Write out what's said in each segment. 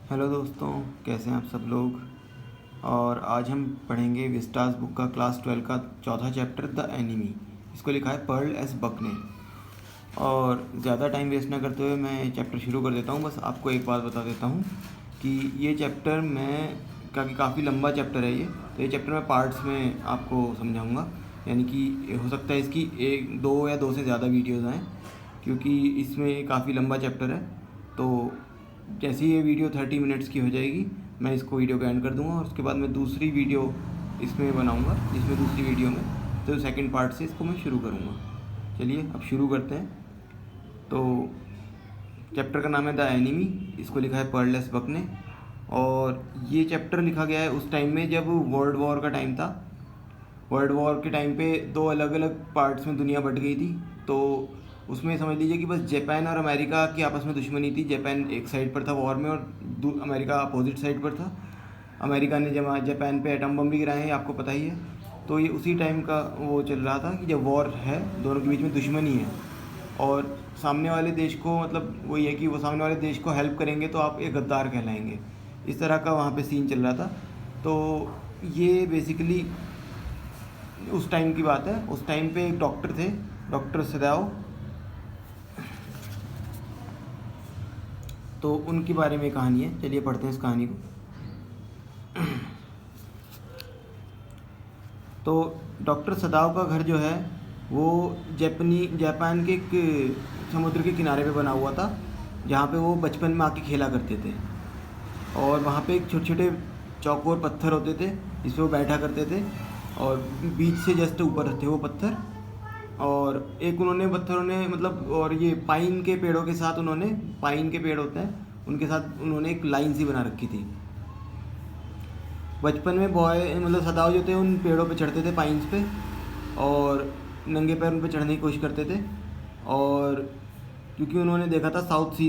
Hello दोस्तों, कैसे हैं आप सब लोग। और आज हम पढ़ेंगे विस्टास बुक का क्लास 12 का चौथा चैप्टर द एनिमी। इसको लिखा है पर्ल एस बक ने। और ज़्यादा टाइम वेस्ट ना करते हुए मैं चैप्टर शुरू कर देता हूँ। बस आपको एक बात बता देता हूँ कि ये चैप्टर काफ़ी लंबा चैप्टर है ये, तो ये चैप्टर मैं पार्ट्स में आपको समझाऊँगा। यानी कि हो सकता है इसकी एक दो या दो से ज़्यादा वीडियोज़ आएँ, क्योंकि इसमें काफ़ी लंबा चैप्टर है। तो जैसे ही ये वीडियो 30 मिनट्स की हो जाएगी, मैं इसको वीडियो को एंड कर दूंगा और उसके बाद मैं दूसरी वीडियो इसमें बनाऊंगा, जिसमें दूसरी वीडियो में तो सेकंड पार्ट से इसको मैं शुरू करूंगा। चलिए अब शुरू करते हैं। तो चैप्टर का नाम है द एनिमी। इसको लिखा है पर्ल एस बक ने। और ये चैप्टर लिखा गया है उस टाइम में जब वर्ल्ड वॉर का टाइम था। वर्ल्ड वॉर के टाइम पे दो अलग अलग पार्ट्स में दुनिया बट गई थी। तो उसमें समझ लीजिए कि बस जापान और अमेरिका की आपस में दुश्मनी थी। जापान एक साइड पर था वॉर में और अमेरिका अपोजिट साइड पर था। अमेरिका ने जापान पे एटम बम भी गिराए हैं, आपको पता ही है। तो ये उसी टाइम का वो चल रहा था कि जब वॉर है, दोनों के बीच में दुश्मनी है और सामने वाले देश को, मतलब वही है कि वो सामने वाले देश को हेल्प करेंगे तो आप एक गद्दार कहलाएंगे। इस तरह का वहाँ पे सीन चल रहा था। तो ये बेसिकली उस टाइम की बात है। उस टाइम पे एक डॉक्टर थे, डॉक्टर सदाओ। तो उनके बारे में कहानी है, चलिए पढ़ते हैं इस कहानी को। तो डॉक्टर सदाओ का घर जो है वो जापान के एक समुद्र के किनारे पे बना हुआ था, जहाँ पे वो बचपन में आके खेला करते थे। और वहाँ पे एक छोटे छोटे चौकोर पत्थर होते थे जिस पे वो बैठा करते थे, और बीच से जस्ट ऊपर थे वो पत्थर। और एक उन्होंने पत्थरों ने मतलब, और ये पाइन के पेड़ों के साथ उन्होंने, पाइन के पेड़ होते हैं उनके साथ उन्होंने एक लाइन सी बना रखी थी। बचपन में बॉय मतलब सदाओ जो थे उन पेड़ों पे चढ़ते थे, पाइन्स पे, और नंगे पैर उन पे चढ़ने की कोशिश करते थे। और क्योंकि उन्होंने देखा था साउथ के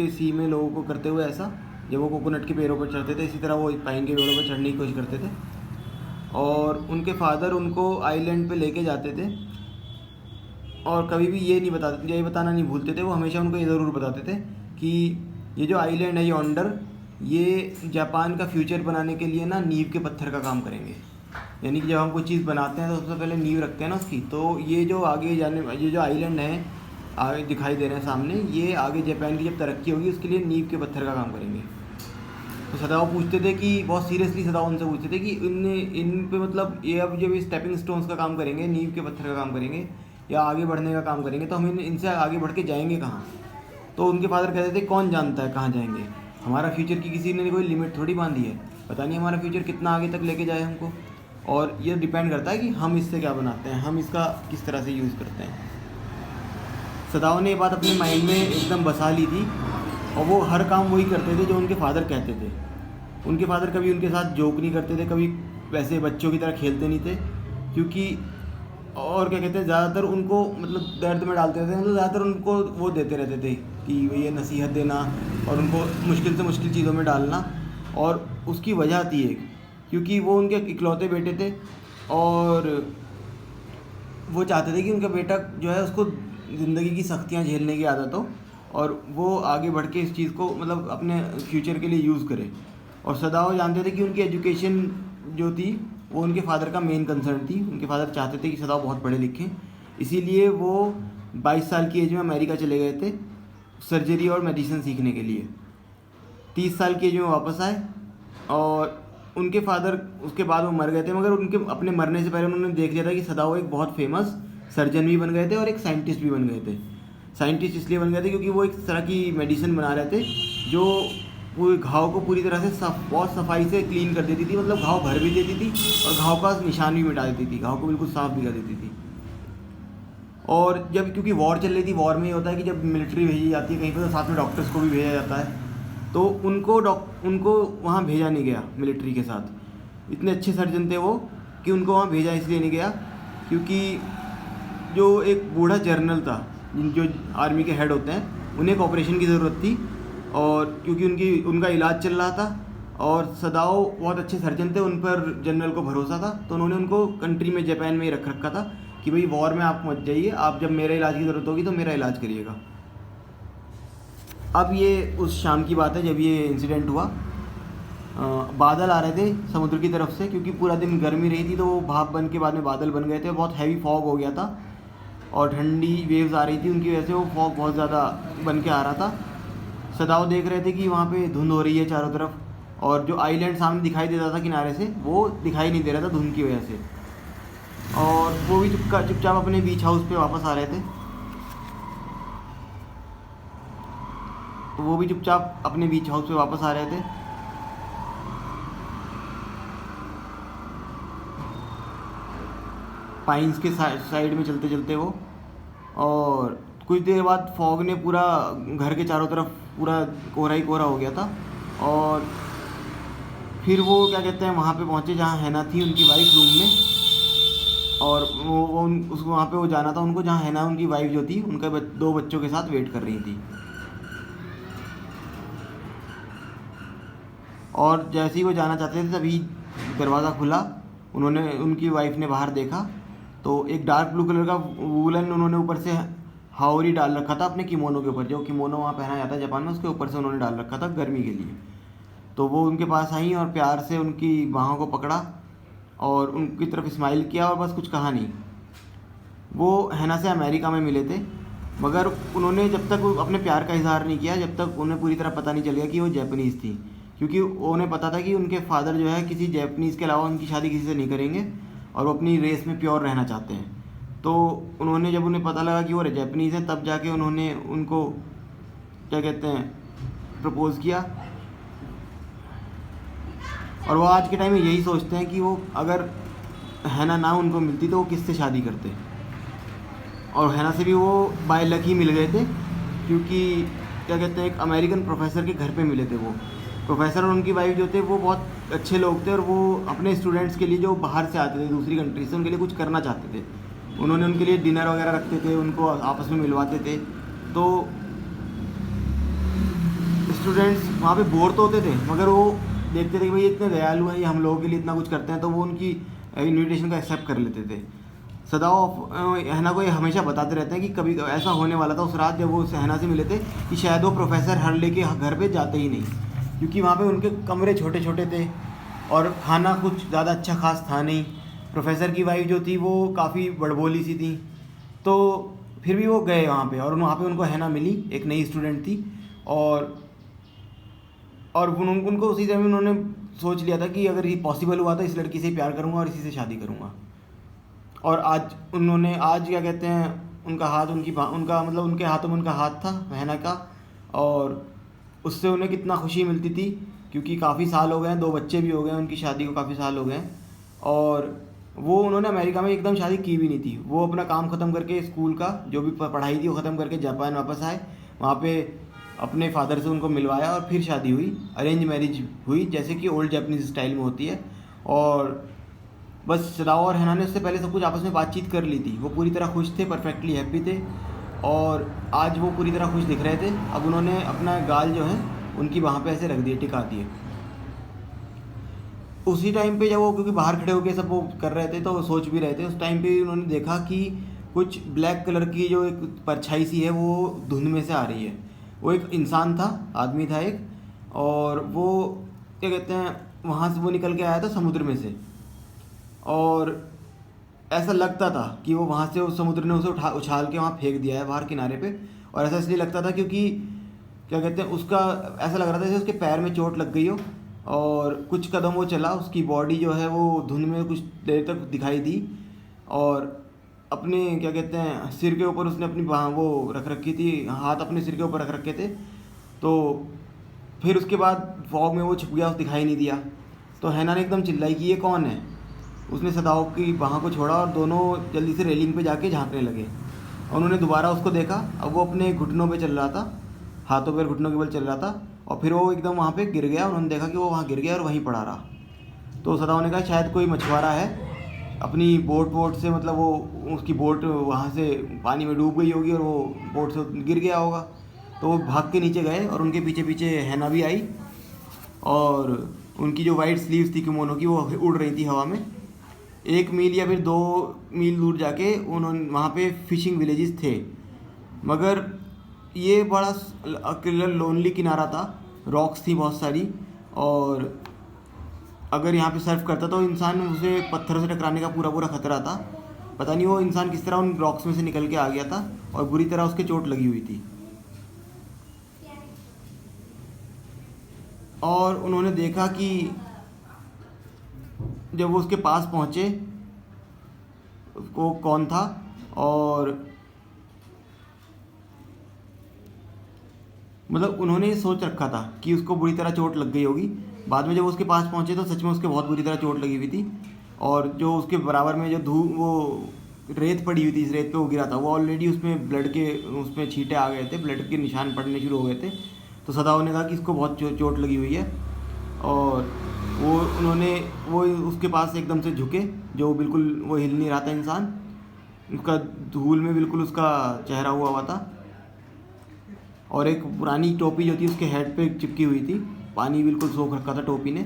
सी में लोगों को करते हुए ऐसा, जब वो कोकोनट के पेड़ों पर चढ़ते थे इसी तरह वो पाइन के पेड़ों पर चढ़ने की कोशिश करते थे। और उनके फादर उनको आइलैंड पे लेके जाते थे और कभी भी ये बताना नहीं भूलते थे। वो हमेशा उनको ये ज़रूर बताते थे कि ये जो आइलैंड है यॉन्डर, ये जापान का फ्यूचर बनाने के लिए ना नींव के पत्थर का काम करेंगे। यानी कि जब हम कोई चीज़ बनाते हैं तो सबसे पहले नींव रखते हैं ना उसकी। तो ये जो ये जो आइलैंड है आगे दिखाई दे रहे हैं सामने, ये आगे जापान की जब तरक्की होगी उसके लिए नींव के पत्थर का काम करेंगे। तो सदाओ पूछते थे कि बहुत सीरियसली सदाओ उनसे पूछते थे कि इन पे मतलब ये अब जब स्टेपिंग स्टोन्स का काम करेंगे, नींव के पत्थर का काम करेंगे या आगे बढ़ने का काम करेंगे, तो हम इनसे आगे बढ़ के जाएंगे कहाँ। तो उनके फादर कहते थे कौन जानता है कहाँ जाएंगे, हमारा फ्यूचर की किसी ने कोई लिमिट थोड़ी बांधी है, पता नहीं हमारा फ्यूचर कितना आगे तक लेके जाए हमको। और ये डिपेंड करता है कि हम इससे क्या बनाते हैं, हम इसका किस तरह से यूज़ करते हैं। सदाओ ने ये बात अपने माइंड में एकदम बसा ली थी और वो हर काम वही करते थे जो उनके फादर कहते थे। उनके फादर कभी उनके साथ जोक नहीं करते थे, कभी वैसे बच्चों की तरह खेलते नहीं थे, क्योंकि और क्या कहते हैं, ज़्यादातर उनको मतलब दर्द में डालते थे। मतलब ज़्यादातर उनको वो देते रहते थे कि ये नसीहत देना और उनको मुश्किल से मुश्किल चीज़ों में डालना। और उसकी वजह थी एक, क्योंकि वो उनके इकलौते बेटे थे और वो चाहते थे कि उनका बेटा जो है उसको ज़िंदगी की सख्तियाँ झेलने की आदत हो और वो आगे बढ़ के इस चीज़ को मतलब अपने फ्यूचर के लिए यूज़ करे। और सदाओ जानते थे कि उनकी एजुकेशन जो थी वो उनके फादर का मेन कंसर्न थी। उनके फादर चाहते थे कि सदाओ बहुत पढ़े लिखें, इसीलिए वो 22 साल की एज में अमेरिका चले गए थे सर्जरी और मेडिसिन सीखने के लिए। 30 साल की एज में वापस आए और उनके फादर उसके बाद वो मर गए थे, मगर उनके अपने मरने से पहले उन्होंने देख लिया था कि सदाओ एक बहुत फेमस सर्जन भी बन गए थे और एक साइंटिस्ट भी बन गए थे। साइंटिस्ट इसलिए बन गए थे क्योंकि वो एक तरह की मेडिसिन बना रहे थे जो पूरे घाव को पूरी तरह से बहुत सफाई से क्लीन कर देती थी, मतलब घाव भर भी देती थी और घाव का निशान भी मिटा देती थी, घाव को बिल्कुल साफ भी कर देती थी। और जब क्योंकि वॉर चल रही थी, वॉर में ये होता है कि जब मिलिट्री भेजी जाती है कहीं पर तो साथ में डॉक्टर्स को भी भेजा जाता है। तो उनको वहाँ भेजा नहीं गया मिलिट्री के साथ। इतने अच्छे सर्जन थे वो कि उनको वहाँ भेजा इसलिए नहीं गया क्योंकि जो एक बूढ़ा जर्नल था, जो आर्मी के हेड होते हैं, उन्हें एक ऑपरेशन की ज़रूरत थी। और क्योंकि उनका इलाज चल रहा था और सदाओ बहुत अच्छे सर्जन थे, उन पर जनरल को भरोसा था, तो उन्होंने उनको कंट्री में जापान में ही रख रखा था कि भाई वॉर में आप मत जाइए, आप जब मेरे इलाज की ज़रूरत होगी तो मेरा इलाज करिएगा। अब ये उस शाम की बात है जब ये इंसिडेंट हुआ। बादल आ रहे थे समुद्र की तरफ से, क्योंकि पूरा दिन गर्मी रही थी तो वो भाप बन के बाद में बादल बन गए थे, बहुत हैवी फॉग हो गया था और ठंडी वेव्स आ रही थी, उनकी वजह से वो फॉग बहुत ज़्यादा बन के आ रहा था। सदाव देख रहे थे कि वहाँ पे धुंध हो रही है चारों तरफ, और जो आइलैंड सामने दिखाई देता था किनारे से वो दिखाई नहीं दे रहा था धुंध की वजह से। और वो भी चुपचाप अपने बीच हाउस पे वापस आ रहे थे। तो वो भी चुपचाप अपने बीच हाउस पे वापस आ रहे थे। पाइन्स के साइड में चलते चलते वो, और कुछ देर बाद फॉग ने पूरा घर के चारों तरफ पूरा कोहरा ही कोहरा हो गया था। और फिर वो क्या कहते हैं वहाँ पे पहुँचे जहाँ हैना थी उनकी वाइफ रूम में, और वो उसको वहाँ पे वो जाना था उनको जहाँ हैना उनकी वाइफ जो थी उनके दो बच्चों के साथ वेट कर रही थी। और जैसे ही वो जाना चाहते थे तभी दरवाज़ा खुला, उन्होंने उनकी वाइफ ने बाहर देखा तो एक डार्क ब्लू कलर का वूलन उन्होंने ऊपर से हावरी डाल रखा था अपने किमोनो के ऊपर, जो किमोनो वहाँ पहना जाता है जापान में, उसके ऊपर से उन्होंने डाल रखा था गर्मी के लिए। तो वो उनके पास आई और प्यार से उनकी बाहों को पकड़ा और उनकी तरफ स्माइल किया और बस कुछ कहा नहीं। वो हैना से अमेरिका में मिले थे, मगर उन्होंने जब तक अपने प्यार का इजहार नहीं किया जब तक उन्हें पूरी तरह पता नहीं चल गया कि वो जैपनीज़ थी, क्योंकि उन्हें पता था कि उनके फादर जो है किसी जैपनीज़ के अलावा उनकी शादी किसी से नहीं करेंगे और वो अपनी रेस में प्योर रहना चाहते हैं। तो उन्होंने जब उन्हें पता लगा कि वो जैपनीज़ हैं तब जाके उन्होंने उनको क्या कहते हैं प्रपोज़ किया। और वो आज के टाइम में यही सोचते हैं कि वो अगर हैना ना उनको मिलती तो वो किससे शादी करते। और हैना से भी वो बाय लक ही मिल गए थे, क्योंकि क्या कहते हैं एक अमेरिकन प्रोफेसर के घर पे मिले थे। वो प्रोफेसर और उनकी वाइफ जो थे वो बहुत अच्छे लोग थे और वो अपने स्टूडेंट्स के लिए जो बाहर से आते थे दूसरी कंट्री से उनके लिए कुछ करना चाहते थे। उन्होंने उनके लिए डिनर वगैरह रखते थे, उनको आपस में मिलवाते थे। तो स्टूडेंट्स वहाँ पे बोर तो होते थे मगर वो देखते थे कि भाई इतने दयालु हैं ये हम लोगों के लिए इतना कुछ करते हैं, तो वो उनकी इनविटेशन का एक्सेप्ट कर लेते थे। सदाव हैना को ये हमेशा बताते रहते हैं कि कभी ऐसा होने वाला था उस रात जब वो हैना से मिले थे कि शायद वो प्रोफेसर हर्ले के घर पे जाते ही नहीं, क्योंकि वहाँ पे उनके कमरे छोटे छोटे थे और खाना कुछ ज़्यादा अच्छा खास था नहीं। प्रोफेसर की वाइफ जो थी वो काफ़ी बड़बोली सी थी। तो फिर भी वो गए वहाँ पे और वहाँ पे उनको हैना मिली, एक नई स्टूडेंट थी। और उनको उसी टाइम उन्होंने सोच लिया था कि अगर ये पॉसिबल हुआ तो इस लड़की से ही प्यार करूँगा और इसी से शादी करूँगा। और आज क्या कहते हैं उनका हाथ उनका मतलब उनके हाथों में उनका हाथ था हैना का, और उससे उन्हें कितना खुशी मिलती थी, क्योंकि काफ़ी साल हो गए हैं, 2 बच्चे भी हो गए हैं उनकी शादी को, काफ़ी साल हो गए हैं। और वो उन्होंने अमेरिका में एकदम शादी की भी नहीं थी। वो अपना काम ख़त्म करके स्कूल का जो भी पढ़ाई थी वो ख़त्म करके जापान वापस आए, वहाँ पे अपने फादर से उनको मिलवाया और फिर शादी हुई। अरेंज मैरिज हुई जैसे कि ओल्ड जापानीज़ स्टाइल में होती है। और बस सदाओ और हैना ने उससे पहले सब कुछ आपस में बातचीत कर ली थी। वो पूरी तरह खुश थे, परफेक्टली हैप्पी थे और आज वो पूरी तरह खुश दिख रहे थे। अब उन्होंने अपना गाल जो है उनकी वहाँ पे ऐसे रख दिए, टिका दिए। उसी टाइम पे जब वो क्योंकि बाहर खड़े होकर सब वो कर रहे थे तो वो सोच भी रहे थे, उस टाइम पे उन्होंने देखा कि कुछ ब्लैक कलर की जो एक परछाई सी है वो धुंध में से आ रही है। वो एक इंसान था, आदमी था एक, और वो क्या कहते हैं वहाँ से वो निकल के आया था समुद्र में से। और ऐसा लगता था कि वो वहाँ से उस समुद्र ने उसे उछाल के वहाँ फेंक दिया है बाहर किनारे पे। और ऐसा इसलिए लगता था क्योंकि क्या कहते हैं उसका ऐसा लग रहा था जैसे उसके पैर में चोट लग गई हो, और कुछ कदम वो चला, उसकी बॉडी जो है वो धुंध में कुछ देर तक दिखाई दी। और अपने क्या कहते हैं सिर के ऊपर उसने अपनी वो रख रखी थी, हाथ अपने सिर के ऊपर रख रखे थे। तो फिर उसके बाद फॉग में वो छुप गया, दिखाई नहीं दिया। तो हैना ने एकदम चिल्लाई कि ये कौन है। उसने सदाओ की बाह को छोड़ा और दोनों जल्दी से रेलिंग पे जाके झांकने लगे। और उन्होंने दोबारा उसको देखा, अब वो अपने घुटनों पे चल रहा था, हाथों पर घुटनों के बल चल रहा था। और फिर वो एकदम वहाँ पे गिर गया। उन्होंने देखा कि वो वहाँ गिर गया और वहीं पड़ा रहा। तो सदाओ ने कहा शायद कोई मछुआरा है, अपनी बोट से मतलब वो उसकी बोट वहाँ से पानी में डूब गई होगी और वो बोट से गिर गया होगा। तो वो भाग के नीचे गए और उनके पीछे पीछे हैना भी आई, और उनकी जो वाइट स्लीव्स थी किमोनो की वो उड़ रही थी हवा में। 1 मील या फिर 2 मील दूर जाके उन्होंने वहाँ पे फ़िशिंग विलेजेस थे, मगर ये बड़ा अकेला लोनली किनारा था, रॉक्स थी बहुत सारी, और अगर यहाँ पे सर्फ करता तो इंसान उसे पत्थरों से टकराने का पूरा पूरा खतरा था। पता नहीं वो इंसान किस तरह उन रॉक्स में से निकल के आ गया था और बुरी तरह उसके चोट लगी हुई थी। और उन्होंने देखा कि जब वो उसके पास पहुँचे वो कौन था, और मतलब उन्होंने ये सोच रखा था कि उसको बुरी तरह चोट लग गई होगी। बाद में जब उसके पास पहुँचे तो सच में उसके बहुत बुरी तरह चोट लगी हुई थी, और जो उसके बराबर में जो वो रेत पड़ी हुई थी, इस रेत पे वो गिरा था, वो ऑलरेडी उसमें ब्लड के उसमें छींटे आ गए थे, ब्लड के निशान पड़ने शुरू हो गए थे। तो सदाओ ने कहा कि इसको बहुत चोट लगी हुई है, और वो उसके पास एकदम से झुके, जो बिल्कुल वो हिल नहीं रहा था इंसान, उसका धूल में बिल्कुल उसका चेहरा हुआ था, और एक पुरानी टोपी जो थी उसके हेड पे चिपकी हुई थी, पानी बिल्कुल सोख रखा था टोपी ने,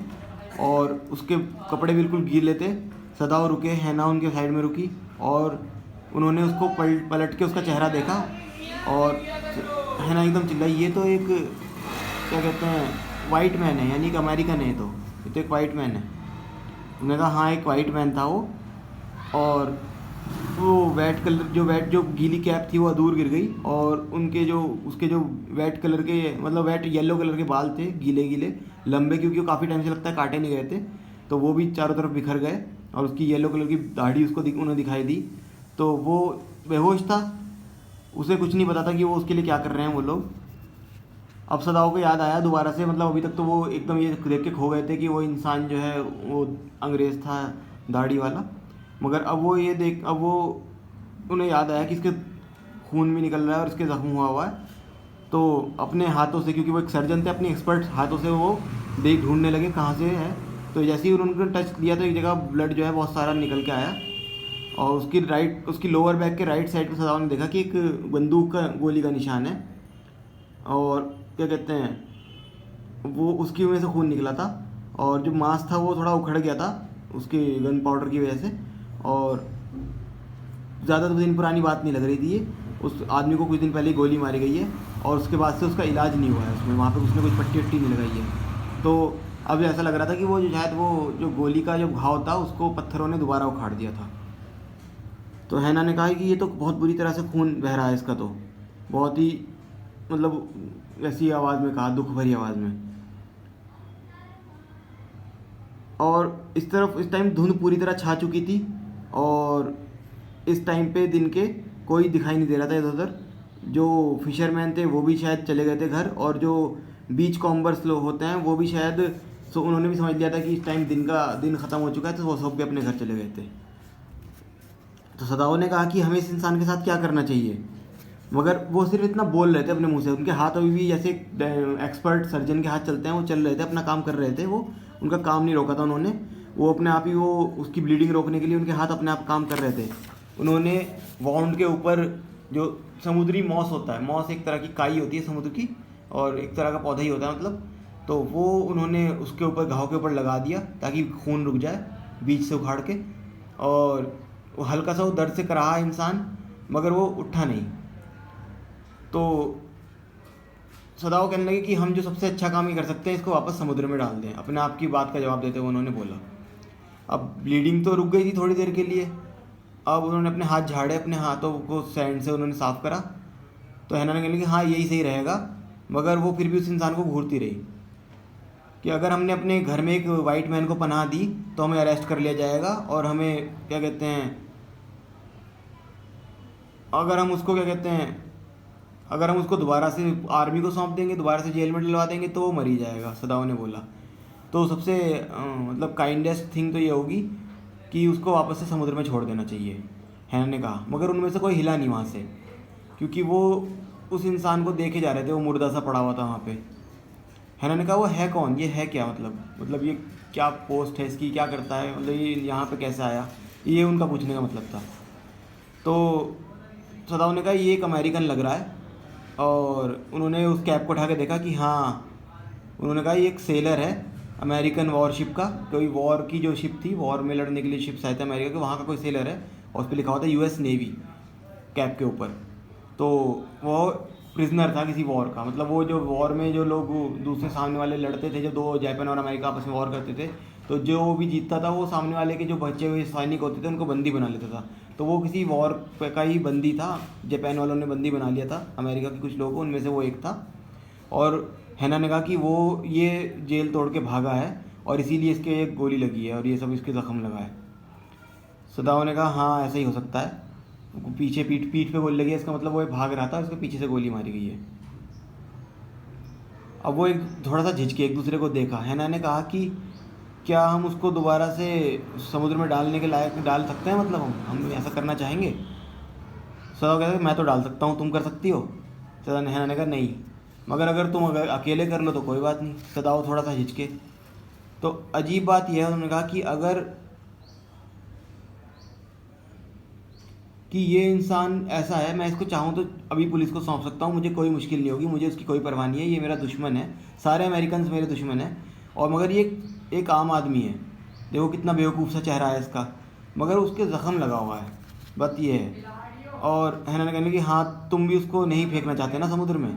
और उसके कपड़े बिल्कुल गीले थे। सदाओ रुके, हैना उनके साइड में रुकी, और उन्होंने उसको पलट के उसका चेहरा देखा, और हैना एकदम चिल्लाई, ये तो एक क्या कहते हैं वाइट मैन है, यानी कि अमेरिकन है, ये तो एक वाइट मैन है। उन्होंने कहा हाँ एक वाइट मैन था वो, और वो जो गीली कैप थी वो दूर गिर गई, और उसके जो वेट कलर के मतलब वेट येलो कलर के बाल थे, गीले गीले लंबे, क्योंकि वो काफ़ी टाइम से लगता है काटे नहीं गए थे, तो वो भी चारों तरफ बिखर गए, और उसकी येलो कलर की दाढ़ी उसको उन्हें दिखाई दी। तो वो बेहोश था, उसे कुछ नहीं पता था कि वो उसके लिए क्या कर रहे हैं वो लोग। अब सदाओ को याद आया दोबारा से, मतलब अभी तक तो वो एकदम ये देख के खो गए थे कि वो इंसान जो है वो अंग्रेज़ था दाढ़ी वाला, मगर अब वो उन्हें याद आया कि इसके खून भी निकल रहा है और इसके ज़ख्म हुआ है। तो अपने हाथों से, क्योंकि वो एक सर्जन थे, अपने एक्सपर्ट हाथों से वो ढूंढने लगे कहाँ से है। तो जैसे ही उन्होंने टच किया तो एक जगह ब्लड जो है बहुत सारा निकल के आया, और उसकी लोअर बैक के राइट साइड पर सदाओ ने देखा कि एक बंदूक का गोली का निशान है, और क्या कहते हैं वो उसकी वजह से खून निकला था, और जो मांस था वो थोड़ा उखड़ गया था उसके गन पाउडर की वजह से, और ज़्यादा दिन पुरानी बात नहीं लग रही थी ये। उस आदमी को कुछ दिन पहले गोली मारी गई है, और उसके बाद से उसका इलाज नहीं हुआ है उसमें, वहाँ पे उसने कुछ पट्टी वट्टी नहीं लगाई है। तो अब ऐसा लग रहा था कि वो जो गोली का जो घाव था उसको पत्थरों ने दोबारा उखाड़ दिया था। तो हैना ने कहा कि ये तो बहुत बुरी तरह से खून बह रहा है इसका, तो बहुत ही मतलब ऐसी आवाज़ में कहा, दुख भरी आवाज़ में। और इस टाइम धुंध पूरी तरह छा चुकी थी, और इस टाइम पे दिन के कोई दिखाई नहीं दे रहा था इधर उधर। जो फिशरमैन थे वो भी शायद चले गए थे घर, और जो बीच कॉम्बर्स लोग होते हैं वो भी शायद उन्होंने भी समझ लिया था कि इस टाइम दिन ख़त्म हो चुका है, तो वो सब भी अपने घर चले गए थे। तो सदाओ ने कहा कि हमें इस इंसान के साथ क्या करना चाहिए, मगर वो सिर्फ इतना बोल रहे थे अपने मुंह से, उनके हाथ अभी भी जैसे एक्सपर्ट सर्जन के हाथ चलते हैं वो चल रहे थे, अपना काम कर रहे थे, वो उनका काम नहीं रोका था उन्होंने, वो अपने आप ही वो उसकी ब्लीडिंग रोकने के लिए उनके हाथ अपने आप काम कर रहे थे। उन्होंने वाउंड के ऊपर जो समुद्री मॉस होता है, मॉस एक तरह की काई होती है समुद्र की, और एक तरह का पौधा ही होता है मतलब, तो वो उन्होंने उसके ऊपर घाव के ऊपर लगा दिया ताकि खून रुक जाए बीच से उखाड़ के, और वो हल्का सा वो दर्द से कराहा इंसान, मगर वो उठा नहीं। तो सदाओ कहने लगे कि हम जो सबसे अच्छा काम ही कर सकते हैं, इसको वापस समुद्र में डाल दें। अपने आप की बात का जवाब देते हुए उन्होंने बोला। अब ब्लीडिंग तो रुक गई थी थोड़ी देर के लिए, अब उन्होंने अपने हाथ झाड़े, अपने हाथों को सैंड से उन्होंने साफ़ करा। तो हैना ने कहने लगी हाँ यही सही रहेगा, मगर वो फिर भी उस इंसान को घूरती रही कि अगर हमने अपने घर में एक वाइट मैन को पनाह दी तो हमें अरेस्ट कर लिया जाएगा, और हमें क्या कहते हैं अगर हम उसको दोबारा से आर्मी को सौंप देंगे, दोबारा से जेल में डलवा देंगे तो वो मर ही जाएगा, सदाओ ने बोला। तो सबसे मतलब काइंडेस्ट थिंग तो ये होगी कि उसको वापस से समुद्र में छोड़ देना चाहिए, हैना ने कहा। मगर उनमें से कोई हिला नहीं वहाँ से, क्योंकि वो उस इंसान को देखे जा रहे थे, वो मुर्दा सा पड़ा हुआ था वहाँ पे। हैना ने कहा वो है कौन, ये है क्या, मतलब ये क्या पोस्ट है इसकी, क्या करता है, मतलब ये यहाँ पे कैसे आया, ये उनका पूछने का मतलब था। तो सदाओ ने कहा ये एक अमेरिकन लग रहा है, और उन्होंने उस कैप को उठा के देखा कि हाँ, उन्होंने कहा ये एक सेलर है अमेरिकन वॉरशिप का, कोई वॉर की जो शिप थी, वॉर में लड़ने के लिए शिप्स आए थे अमेरिका के, वहाँ का कोई सेलर है, और उस पर लिखा हुआ था US नेवी कैप के ऊपर। तो वो प्रिजनर था किसी वॉर का, मतलब वो जो वॉर में जो लोग दूसरे सामने वाले लड़ते थे, जो दो जापान और अमेरिका आपस में वॉर करते थे, तो जो भी जीतता था वो सामने वाले के जो बचे हुए सैनिक होते थे उनको बंदी बना लेता था। तो वो किसी वॉर का ही बंदी था, जापान वालों ने बंदी बना लिया था अमेरिका के कुछ लोगों, उनमें से वो एक था। और हैना ने कहा कि वो ये जेल तोड़ के भागा है और इसीलिए इसके एक गोली लगी है और ये सब इसके ज़ख्म लगा है। सदाओ ने कहा हाँ ऐसा ही हो सकता है, पीछे पीठ पे गोली लगी है, इसका मतलब वो भाग रहा था, उसके पीछे से गोली मारी गई है। अब वो एक थोड़ा सा झिझके, एक दूसरे को देखा। हैना ने कहा कि क्या हम उसको दोबारा से समुद्र में डालने के लायक डाल सकते हैं, मतलब हम ऐसा करना चाहेंगे। सदाओ कहता है मैं तो डाल सकता हूँ, तुम कर सकती हो। हैना ने कहा नहीं, मगर अगर तुम अकेले कर लो तो कोई बात नहीं। सदाओ थोड़ा सा हिचके। तो अजीब बात यह है, उन्होंने कहा कि अगर कि ये इंसान ऐसा है, मैं इसको चाहूँ तो अभी पुलिस को सौंप सकता हूँ, मुझे कोई मुश्किल नहीं होगी, मुझे उसकी कोई परवाह नहीं है, ये मेरा दुश्मन है, सारे अमेरिकन मेरे दुश्मन हैं। और मगर ये एक आम आदमी है, देखो कितना बेवकूफ़ सा चेहरा है इसका, मगर उसके ज़ख्म लगा हुआ है, बात ये है। और हैना ने कहने कि हाँ तुम भी उसको नहीं फेंकना चाहते ना समुद्र में,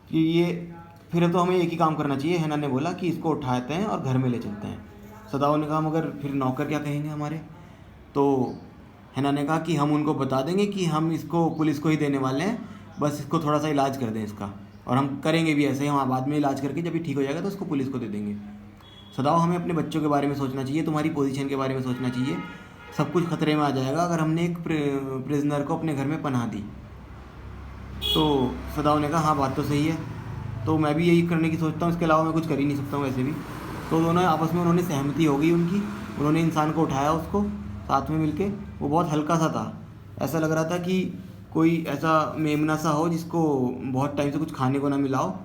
कि ये फिर तो हमें एक ही काम करना चाहिए। हैना ने बोला कि इसको उठाते हैं और घर में ले चलते हैं। सदाओ ने कहा मगर फिर नौकर क्या कहेंगे हमारे। तो हैना ने कहा कि हम उनको बता देंगे कि हम इसको पुलिस को ही देने वाले हैं, बस इसको थोड़ा सा इलाज कर दें इसका, और हम करेंगे भी ऐसे ही, हम बाद में इलाज करके जब भी ठीक हो जाएगा तो उसको पुलिस को दे देंगे। सदाओ हमें अपने बच्चों के बारे में सोचना चाहिए, तुम्हारी पोजीशन के बारे में सोचना चाहिए, सब कुछ खतरे में आ जाएगा अगर हमने एक प्रिजनर को अपने घर में पनाह दी। तो सदाओ ने कहा हाँ बात तो सही है, तो मैं भी यही करने की सोचता हूँ, इसके अलावा मैं कुछ कर ही नहीं सकता हूँ वैसे भी। तो दोनों आपस में उन्होंने सहमति हो गई उनकी, उन्होंने इंसान को उठाया उसको साथ में मिलके। वो बहुत हल्का सा था, ऐसा लग रहा था कि कोई ऐसा मेमना सा हो जिसको बहुत टाइम से कुछ खाने को ना मिला हो,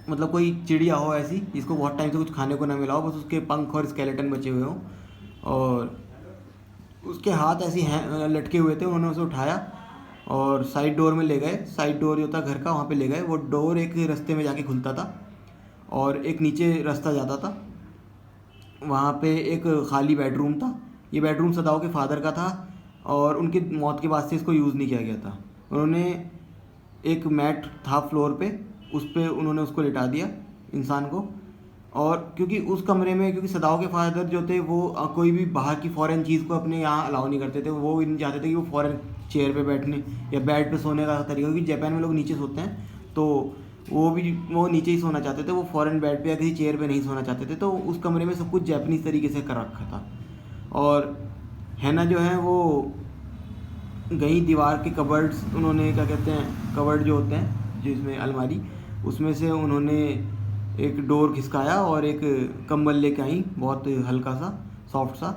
मतलब कोई चिड़िया हो ऐसी जिसको बहुत टाइम से कुछ खाने को ना मिला हो, बस उसके पंख और स्केलेटन बचे हुए हों और उसके हाथ ऐसे हैं लटके हुए थे। उन्होंने उसे उठाया और साइड डोर में ले गए, साइड डोर जो था घर का वहाँ पे ले गए। वो डोर एक रास्ते में जाके खुलता था और एक नीचे रास्ता जाता था, वहाँ पे एक खाली बेडरूम था। ये बेडरूम सदाओ के फादर का था और उनकी मौत के बाद से इसको यूज़ नहीं किया गया था। उन्होंने एक मैट था फ्लोर पे, उस पर उन्होंने उसको लिटा दिया इंसान को। और क्योंकि उस कमरे में, क्योंकि सदाओ के फादर जो थे वो कोई भी बाहर की फ़ॉरेन चीज़ को अपने यहाँ अलाउ नहीं करते थे, वो नहीं चाहते थे कि वो फ़ॉरेन चेयर पे बैठने या बेड पे सोने का तरीका, क्योंकि जापान में लोग नीचे सोते हैं तो वो नीचे ही सोना चाहते थे, वो फ़ॉरेन बेड पे या किसी चेयर पे नहीं सोना चाहते थे। तो उस कमरे में सब कुछ जापानीज़ तरीके से कर रखा था। और हैना जो है वो गई दीवार के कबर्ड्स, उन्होंने क्या कहते हैं कबर्ड जो होते हैं जिसमें अलमारी, उसमें से उन्होंने एक डोर खिसकाया और एक कंबल लेके आई, बहुत हल्का सा सॉफ्ट सा।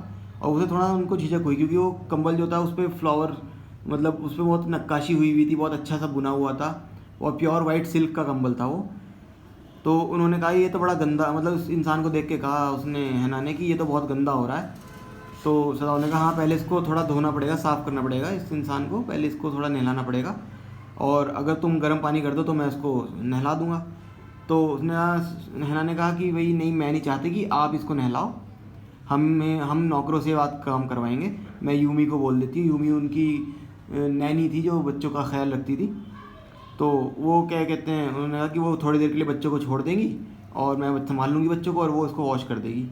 और उसे थोड़ा उनको झिझक हुई क्योंकि वो कंबल जो था उस पर फ्लावर, मतलब उस पर बहुत नक्काशी हुई हुई थी, बहुत अच्छा सा बुना हुआ था और प्योर वाइट सिल्क का कंबल था वो। तो उन्होंने कहा ये तो बड़ा गंदा, मतलब उस इंसान को देख के कहा उसने, हैना ने, कि ये तो बहुत गंदा हो रहा है। तो सदाओ ने कहा हाँ पहले इसको थोड़ा धोना पड़ेगा, साफ़ करना पड़ेगा इस इंसान को, पहले इसको थोड़ा नहलाना पड़ेगा, और अगर तुम गर्म पानी कर दो तो मैं उसको नहला दूँगा। तो उसने हैना ने कहा कि भाई नहीं, मैं नहीं चाहती कि आप इसको नहलाओ, हम नौकरों से बात काम करवाएंगे, मैं यूमी को बोल देती हूँ। यूमी उनकी नैनी थी जो बच्चों का ख्याल रखती थी। तो वो क्या कहते हैं, उन्होंने कहा कि वो थोड़ी देर के लिए बच्चों को छोड़ देंगी और मैं संभाल लूँगी बच्चों को और वो उसको वॉश कर देगी।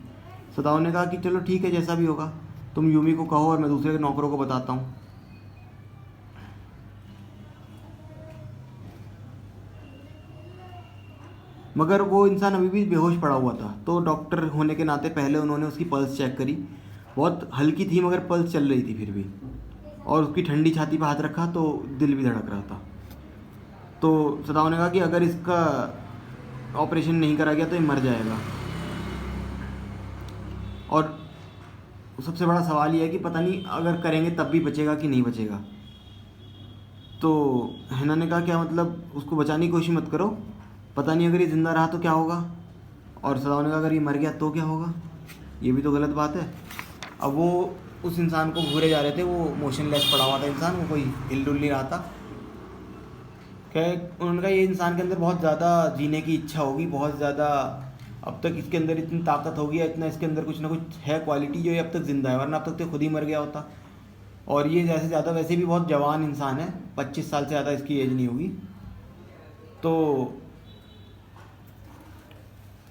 सदाओ ने कहा कि चलो ठीक है जैसा भी होगा, तुम यूमी को कहो और मैं दूसरे नौकरों को बताता हूँ। मगर वो इंसान अभी भी बेहोश पड़ा हुआ था। तो डॉक्टर होने के नाते पहले उन्होंने उसकी पल्स चेक करी, बहुत हल्की थी मगर पल्स चल रही थी फिर भी, और उसकी ठंडी छाती पर हाथ रखा तो दिल भी धड़क रहा था। तो सदाओ ने कहा कि अगर इसका ऑपरेशन नहीं करा गया तो ये मर जाएगा। और सबसे बड़ा सवाल ये है कि पता नहीं अगर करेंगे तब भी बचेगा कि नहीं बचेगा। तो हैना ने कहा क्या मतलब उसको बचाने की कोशिश मत करो, पता नहीं अगर ये ज़िंदा रहा तो क्या होगा। और सदाओ ने कहा अगर ये मर गया तो क्या होगा, ये भी तो गलत बात है। अब वो उस इंसान को घूरे जा रहे थे, वो मोशनलेस पड़ा हुआ था इंसान, वो कोई हिल डुल नहीं रहा था। क्या उन्होंने कहा ये इंसान के अंदर बहुत ज़्यादा जीने की इच्छा होगी, बहुत ज़्यादा, अब तक इसके अंदर इतनी ताकत होगी या इतना इसके अंदर कुछ ना कुछ है क्वालिटी जो ये अब तक ज़िंदा है, वरना अब तक तो खुद ही मर गया होता। और ये जैसे ज़्यादा वैसे भी बहुत जवान इंसान है, 25 साल से ज़्यादा इसकी एज नहीं होगी। तो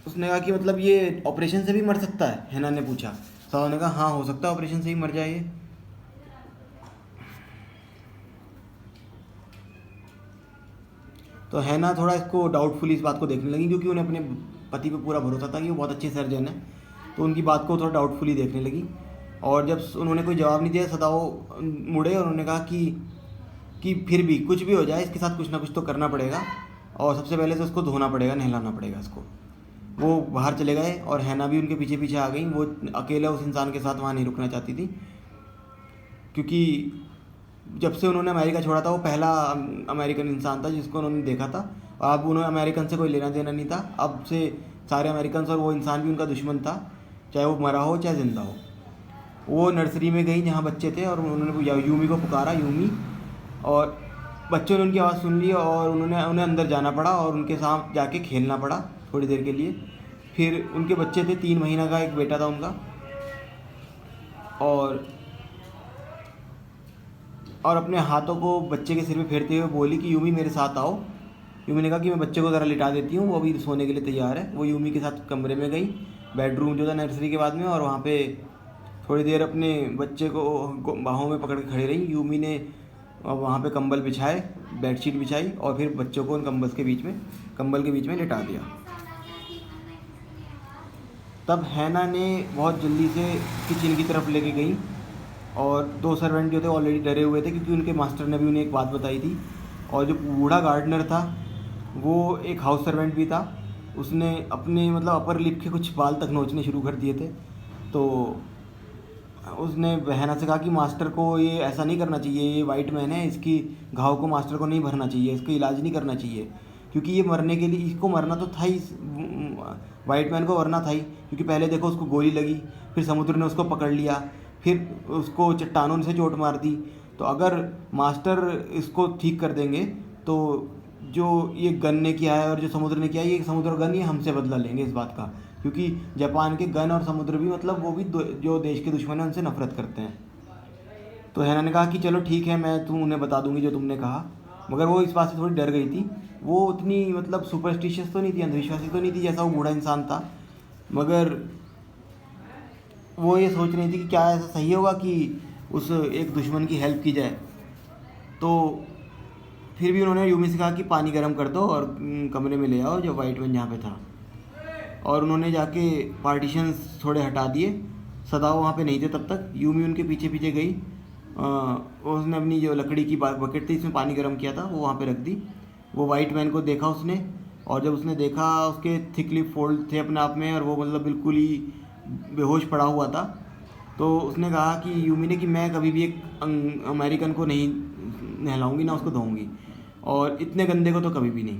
उसने कहा कि मतलब ये ऑपरेशन से भी मर सकता है? हैना ने पूछा। साहब ने कहा हाँ हो सकता है, ऑपरेशन से ही मर जाए ये। तो हैना थोड़ा इसको डाउटफुली इस बात को देखने लगी, क्योंकि उन्हें अपने पति पे पूरा भरोसा था कि वो बहुत अच्छे सर्जन है, तो उनकी बात को थोड़ा डाउटफुली देखने लगी। और जब उन्होंने कोई जवाब नहीं दिया, सदाओ मुड़े और उन्होंने कहा कि फिर भी कुछ भी हो जाए इसके साथ कुछ ना कुछ तो करना पड़ेगा, और सबसे पहले तो उसको धोना पड़ेगा, नहलाना पड़ेगा इसको। वो बाहर चले गए और हैना भी उनके पीछे पीछे आ गई। वो अकेला उस इंसान के साथ वहाँ नहीं रुकना चाहती थी, क्योंकि जब से उन्होंने अमेरिका छोड़ा था वो पहला अमेरिकन इंसान था जिसको उन्होंने देखा था। अब उन्हें अमेरिकन से कोई लेना देना नहीं था, अब से सारे अमेरिकन और वो इंसान भी उनका दुश्मन था, चाहे वो मरा हो चाहे ज़िंदा हो। वो नर्सरी में गई जहाँ बच्चे थे और उन्होंने यूमी को पुकारा, यूमी, और बच्चों ने उनकी आवाज़ सुन ली और उन्हें अंदर जाना पड़ा और उनके साथ जाके खेलना पड़ा थोड़ी देर के लिए। फिर उनके बच्चे थे, 3 महीना का एक बेटा था उनका, और अपने हाथों को बच्चे के सिर पे फेरते हुए बोली कि यूमी मेरे साथ आओ। यूमी ने कहा कि मैं बच्चे को ज़रा लिटा देती हूँ, वो अभी सोने के लिए तैयार है। वो यूमी के साथ कमरे में गई, बेडरूम जो था नर्सरी के बाद में, और वहाँ पे थोड़ी देर अपने बच्चे को बाहों में पकड़ के खड़ी रही। यूमी ने वहाँ पे कंबल बिछाए, बेडशीट बिछाई, और फिर बच्चों को उन कंबल के बीच में लिटा दिया। तब हैना ने बहुत जल्दी से किचन की तरफ लेके गई, और 2 सर्वेंट जो थे ऑलरेडी डरे हुए थे, क्योंकि उनके मास्टर ने भी उन्हें एक बात बताई थी। और जो बूढ़ा गार्डनर था वो एक हाउस सर्वेंट भी था, उसने अपने मतलब अपर लिप के कुछ बाल तक नोचने शुरू कर दिए थे। तो उसने हैना से कहा कि मास्टर को ये ऐसा नहीं करना चाहिए, ये वाइट मैन है, इसकी घाव को मास्टर को नहीं भरना चाहिए, इसका इलाज नहीं करना चाहिए, क्योंकि ये मरने के लिए, इसको मरना तो था ही, वाइट मैन को मरना था ही, क्योंकि पहले देखो उसको गोली लगी, फिर समुद्र ने उसको पकड़ लिया, फिर उसको चट्टानों से चोट मार दी। तो अगर मास्टर इसको ठीक कर देंगे तो जो ये गन ने किया है और जो समुद्र ने किया है, ये समुद्र गन ये हमसे बदला लेंगे इस बात का, क्योंकि जापान के गन और समुद्र भी मतलब वो भी जो देश के दुश्मन हैं उनसे नफरत करते हैं। तो हैना ने कहा कि चलो ठीक है, मैं उन्हें बता दूंगी जो तुमने कहा। मगर वो इस बात से थोड़ी डर गई थी। वो उतनी मतलब सुपरस्टिशियस तो नहीं थी, अंधविश्वासी तो नहीं थी जैसा वो बूढ़ा इंसान था, मगर वो ये सोच रही थी कि क्या ऐसा सही होगा कि उस एक दुश्मन की हेल्प की जाए। तो फिर भी उन्होंने यूमी से कहा कि पानी गर्म कर दो और कमरे में ले आओ जो वाइट मैन जहाँ पे था। और उन्होंने जाके पार्टीशंस थोड़े हटा दिए। सदाओ वहाँ पे नहीं थे तब तक। यूमी उनके पीछे पीछे गई, उसने अपनी जो लकड़ी की बकेट थी इसमें पानी गर्म किया था वो वहाँ पे रख दी। वो वाइट मैन को देखा उसने, और जब उसने देखा उसके थिकली फोल्ड थे अपने आप में और वो मतलब बिल्कुल ही बेहोश पड़ा हुआ था, तो उसने कहा कि यूमी ने कि मैं कभी भी एक अमेरिकन को नहीं नहलाऊंगी ना उसको धोऊंगी, और इतने गंदे को तो कभी भी नहीं।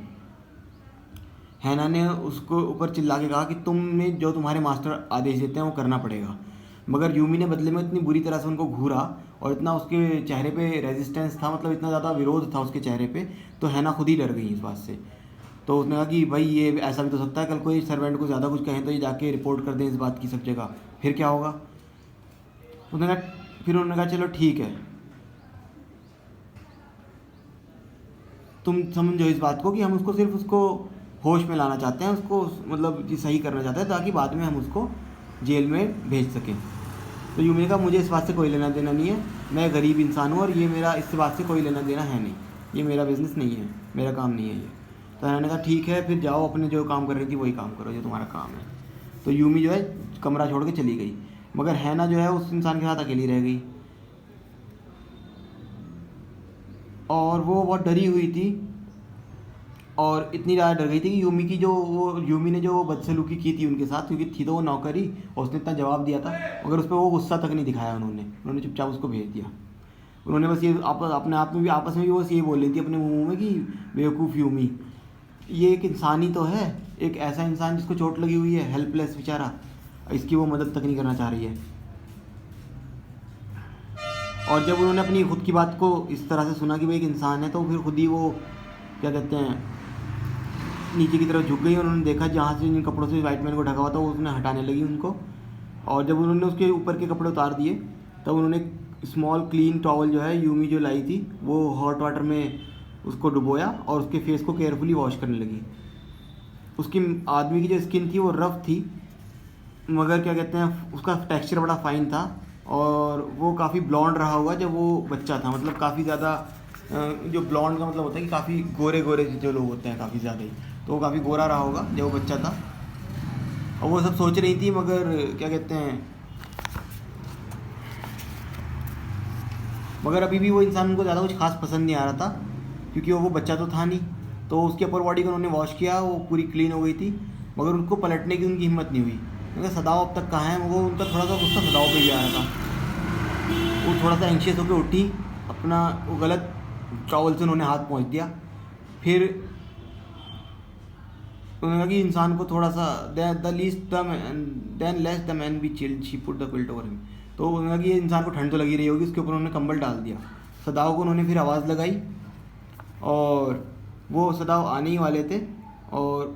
हैना ने उसको ऊपर चिल्ला के कहा कि तुमने जो तुम्हारे मास्टर आदेश देते हैं वो करना पड़ेगा। मगर यूमी ने बदले में इतनी बुरी तरह से उनको घूरा और इतना उसके चेहरे पे रेजिस्टेंस था, मतलब इतना ज़्यादा विरोध था उसके चेहरे पे, तो हैना खुद ही डर गई इस बात से। तो उसने कहा कि भाई ये ऐसा भी तो सकता है कल कोई सर्वेंट को ज़्यादा कुछ कहें तो ये जाके रिपोर्ट कर दें इस बात की सब जगह, फिर क्या होगा। फिर उन्होंने कहा चलो ठीक है, तुम समझो इस बात को कि हम उसको सिर्फ उसको होश में लाना चाहते हैं, उसको मतलब सही करना चाहते हैं ताकि बाद में हम उसको जेल में भेज सकें। तो यूमी ने कहा मुझे इस बात से कोई लेना देना नहीं है, मैं गरीब इंसान हूँ और ये मेरा इस बात से कोई लेना देना है नहीं, ये मेरा बिज़नेस नहीं है, मेरा काम नहीं है ये। तो मैंने कहा ठीक है फिर जाओ अपने जो काम कर रही थी वही काम करो जो तुम्हारा काम है। तो यूमी जो है कमरा छोड़ के चली गई, मगर हैना जो है उस इंसान के साथ अकेली रह गई और वो बहुत डरी हुई थी, और इतनी ज़्यादा डर गई थी कि यूमी ने जो बदसलूकी की थी उनके साथ, क्योंकि थी तो वो नौकरी और उसने इतना जवाब दिया था, मगर उस पर वो गुस्सा तक नहीं दिखाया उन्होंने चुपचाप उसको भेज दिया। उन्होंने बस ये अपने आप में भी आपस में भी बस ये बोल रही थी अपने मुंह में कि बेवकूफ़ यूमी, ये एक इंसान ही तो है, एक ऐसा इंसान जिसको चोट लगी हुई है, हेल्पलेस बेचारा, इसकी वो मदद तक नहीं करना चाह रही है। और जब उन्होंने अपनी खुद की बात को इस तरह से सुना कि भाई एक इंसान है, तो फिर खुद ही वो क्या कहते हैं नीचे की तरफ झुक गई। उन्होंने देखा जहाँ से जिन कपड़ों से वाइट मैन को ढका हुआ था वो उसने हटाने लगी उनको, और जब उन्होंने उसके ऊपर के कपड़े उतार दिए तब उन्होंने स्मॉल क्लीन टॉवल जो है यूमी जो लाई थी वो हॉट वाटर में उसको डुबोया और उसके फेस को केयरफुली वॉश करने लगी। उसकी आदमी की जो स्किन थी वो रफ़ थी, मगर क्या कहते हैं उसका टेक्सचर बड़ा फाइन था और वो काफ़ी ब्लॉन्ड रहा होगा जब वो बच्चा था। मतलब काफ़ी ज़्यादा जो ब्लॉन्ड का मतलब होता है कि काफ़ी गोरे गोरे जो लोग होते हैं काफ़ी ज़्यादा ही, तो वो काफ़ी गोरा रहा होगा जब वो बच्चा था। और वो सब सोच रही थी, मगर क्या कहते हैं, मगर अभी भी वो इंसान उनको ज़्यादा कुछ खास पसंद नहीं आ रहा था क्योंकि वो बच्चा तो था नहीं। तो उसकी अपर बॉडी को उन्होंने वॉश किया, वो पूरी क्लीन हो गई थी, मगर उनको पलटने की उनकी हिम्मत नहीं हुई। क्योंकि सदाव अब तक कहाँ है, वो उनका थोड़ा सा गुस्सा सदाव पे भी आ रहा था। वो थोड़ा सा एंशियस होकर उठी, अपना वो गलत टॉवल से उन्होंने हाथ पहुँच दिया। फिर उन्होंने कहा कि इंसान को थोड़ा सा than less the man B chilled she put the quilt over him. तो उन्होंने कहा कि ये इंसान को ठंड तो लगी रही होगी, उसके ऊपर उन्होंने कंबल डाल दिया। सदाव को उन्होंने फिर आवाज़ लगाई और वो सदाव आने ही वाले थे और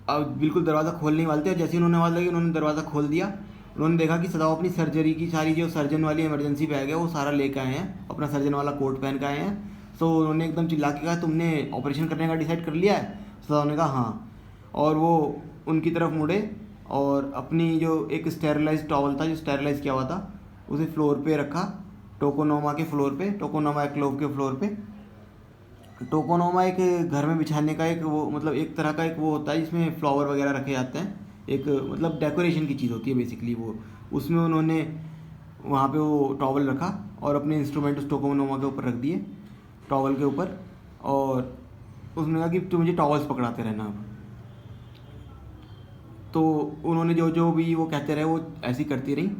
अब बिल्कुल दरवाज़ा खोलने ही वाले थे। और जैसे ही उन्होंने आवाज़ लगी उन्होंने दरवाज़ा खोल दिया। उन्होंने देखा कि सदाव अपनी सर्जरी की सारी जो सर्जन वाली इमरजेंसी बैग है वो सारा लेकर आए हैं, अपना सर्जन वाला कोट पहन के आए हैं। तो उन्होंने एकदम चिल्ला के कहा, तुमने ऑपरेशन करने का डिसाइड कर लिया है? सदाव ने कहा हाँ। और वो उनकी तरफ मुड़े और अपनी जो एक स्टेरलाइज टॉवल था जो स्टेरलाइज किया हुआ था उसे फ्लोर पे रखा, टोकोनोमा के फ्लोर पे, टोकोनोमा क्लोव के फ्लोर पे। टोकोनोमा एक घर में बिछाने का एक वो मतलब एक तरह का एक वो होता है जिसमें फ्लावर वगैरह रखे जाते हैं, एक मतलब डेकोरेशन की चीज़ होती है बेसिकली वो। उसमें उन्होंने वहाँ पे वो टॉवल रखा और अपने इंस्ट्रूमेंट उस टोकोनोमा के ऊपर रख दिए, टॉवल के ऊपर। और उसने कहा कि तुम मुझे टॉवल्स पकड़ाते रहना अब। तो उन्होंने जो जो भी वो कहते रहे वो ऐसी करती रही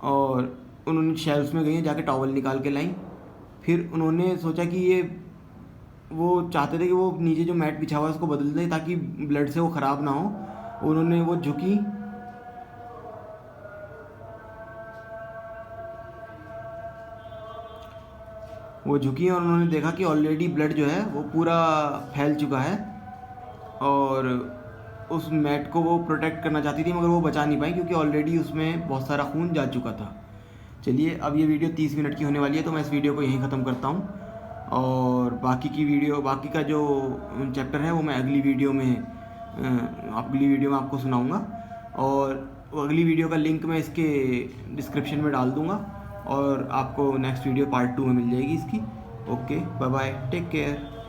और उन्होंने शेल्फ्स में गई, जाके टॉवल निकाल के लाई। फिर उन्होंने सोचा कि ये वो चाहते थे कि वो नीचे जो मैट बिछा हुआ है उसको बदल दें ताकि ब्लड से वो ख़राब ना हो। उन्होंने वो झुकी और उन्होंने देखा कि ऑलरेडी ब्लड जो है वो पूरा फैल चुका है और उस मैट को वो प्रोटेक्ट करना चाहती थी मगर वो बचा नहीं पाई क्योंकि ऑलरेडी उसमें बहुत सारा खून जा चुका था। चलिए, अब ये वीडियो 30 मिनट की होने वाली है तो मैं इस वीडियो को यहीं ख़त्म करता हूँ और बाकी का जो चैप्टर है वो मैं अगली वीडियो में आपको सुनाऊँगा। और अगली वीडियो का लिंक मैं इसके डिस्क्रिप्शन में डाल दूँगा और आपको नेक्स्ट वीडियो पार्ट 2 में मिल जाएगी इसकी। Okay, bye bye, take care.